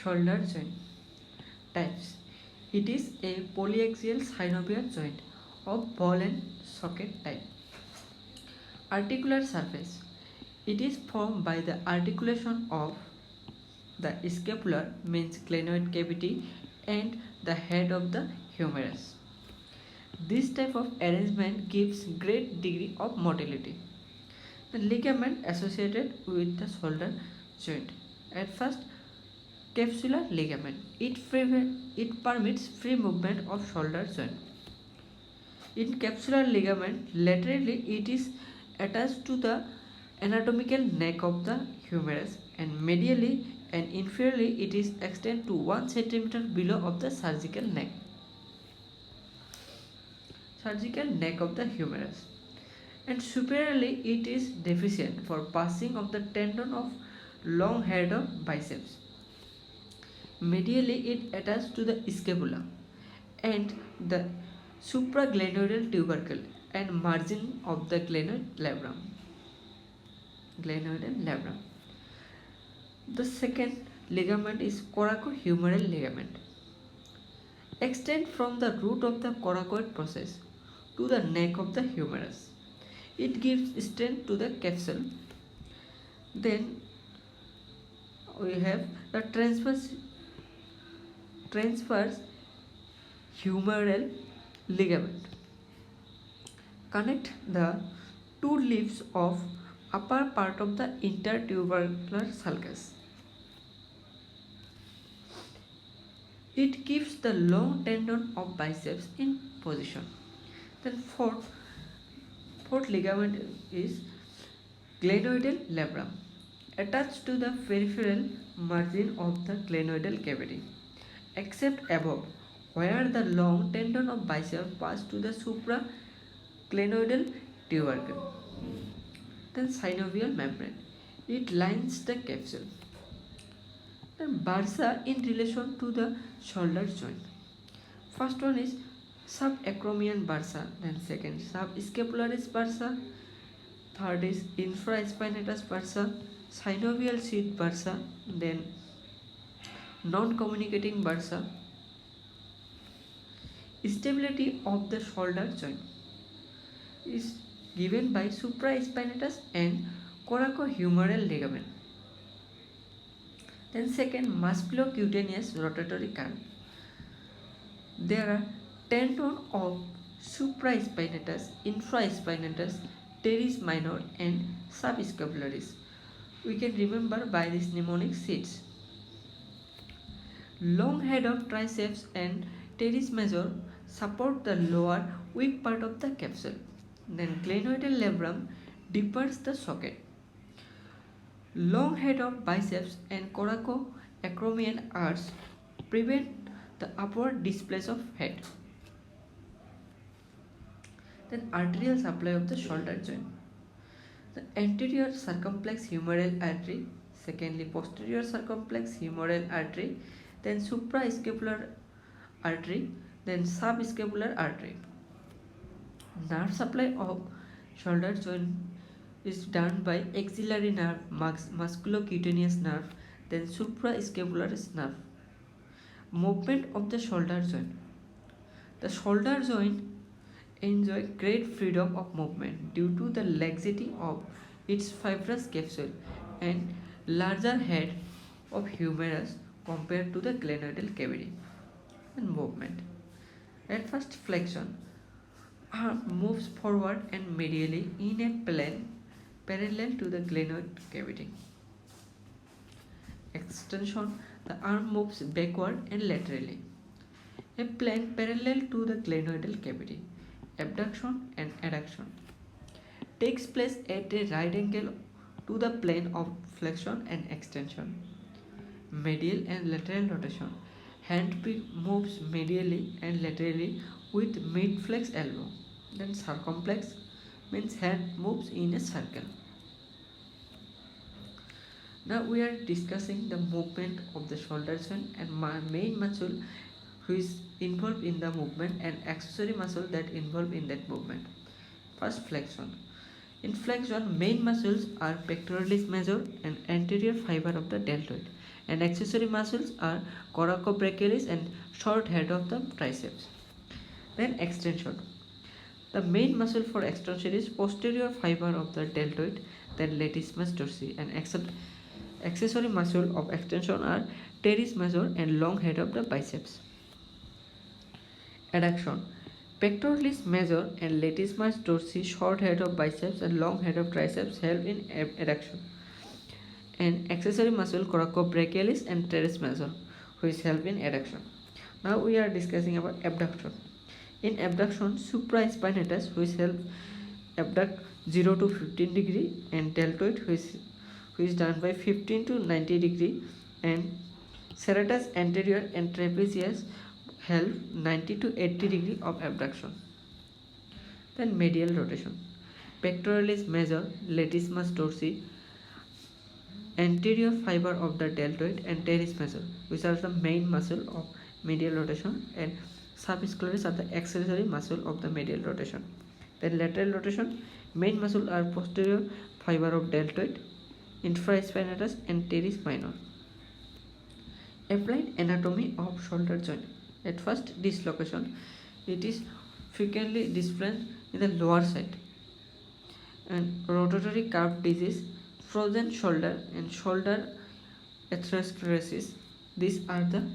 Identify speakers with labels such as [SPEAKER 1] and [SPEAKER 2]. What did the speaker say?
[SPEAKER 1] Shoulder joint. Types. It is a polyaxial synovial joint of ball and socket type. Articular surface. It is formed by the articulation of the scapular, means glenoid cavity, and the head of the humerus. This type of arrangement gives great degree of motility. The ligament associated with the shoulder joint. At first, capsular ligament. It permits free movement of shoulder joint. In capsular ligament, laterally it is attached to the anatomical neck of the humerus, and medially and inferiorly it is extended to 1 cm below of the surgical neck of the humerus, and superiorly it is deficient for passing of the tendon of long head of biceps. Medially it attached to the scapula and the supraglenoidal tubercle and margin of the glenoidal labrum. The second ligament is coracohumeral ligament. Extend from the root of the coracoid process to the neck of the humerus. It gives strength to the capsule. Then we have the transverse humeral ligament. Connect the two leaves of upper part of the intertubercular sulcus. It keeps the long tendon of biceps in position. Then fourth ligament is glenoidal labrum, attached to the peripheral margin of the glenoidal cavity, except above, where the long tendon of biceps pass to the supraglenoidal tubercle. Then synovial membrane. It lines the capsule. Then bursa in relation to the shoulder joint. First one is subacromial bursa, then second subscapularis bursa, third is infraspinatus bursa, synovial sheath bursa, then non-communicating bursa. Stability of the shoulder joint is given by supraspinatus and coracohumeral ligament. Then second, musculocutaneous rotatory curve. There are tendon of supraspinatus, infraspinatus, teres minor and subscapularis. We can remember by these mnemonic sheets. Long head of triceps and teres major support the lower weak part of the capsule. Then glenoidal labrum deepens the socket. Long head of biceps and coracoacromial arch prevent the upward displace of head. Then arterial supply of the shoulder joint. The anterior circumflex humeral artery, secondly posterior circumflex humeral artery, then suprascapular artery, then subscapular artery. Nerve supply of shoulder joint is done by axillary nerve, musculocutaneous nerve, then suprascapular nerve. Movement of the shoulder joint. The shoulder joint enjoy great freedom of movement due to the laxity of its fibrous capsule and larger head of humerus compared to the glenoidal cavity. And movement. At first, flexion. Arm moves forward and medially in a plane parallel to the glenoid cavity. Extension. The arm moves backward and laterally. A plane parallel to the glenoidal cavity. Abduction and adduction takes place at a right angle to the plane of flexion and extension. Medial and lateral rotation. Hand moves medially and laterally with mid-flex elbow. Then circumflex means hand moves in a circle. Now we are discussing the movement of the shoulder joint and main muscle who is involved in the movement and accessory muscle that involved in that movement. First, flexion. In flexion, main muscles are pectoralis major and anterior fiber of the deltoid, and accessory muscles are coracobrachialis and short head of the triceps. Then extension. The main muscle for extension is posterior fiber of the deltoid, then latissimus dorsi, and accessory muscle of extension are teres major and long head of the biceps. Adduction. Pectoralis major and latissimus dorsi, short head of biceps and long head of triceps help in adduction. And accessory muscle coracobrachialis and teres major, which help in adduction. Now we are discussing about abduction. In abduction, supraspinatus, which helps abduct 0 to 15 degree, and deltoid, which is done by 15 to 90 degree, and serratus anterior and trapezius help 90 to 80 degree of abduction. Then medial rotation. Pectoralis major, latissimus dorsi, anterior fiber of the deltoid, and teres major, which are the main muscle of medial rotation, and subscleraris are the accessory muscle of the medial rotation. Then lateral rotation, main muscle are posterior fiber of deltoid, infraspinatus, and teres minor. Applied anatomy of shoulder joint. At first dislocation, it is frequently displayed in the lower side, and rotatory curve disease, frozen shoulder, and shoulder atherosclerosis. These are the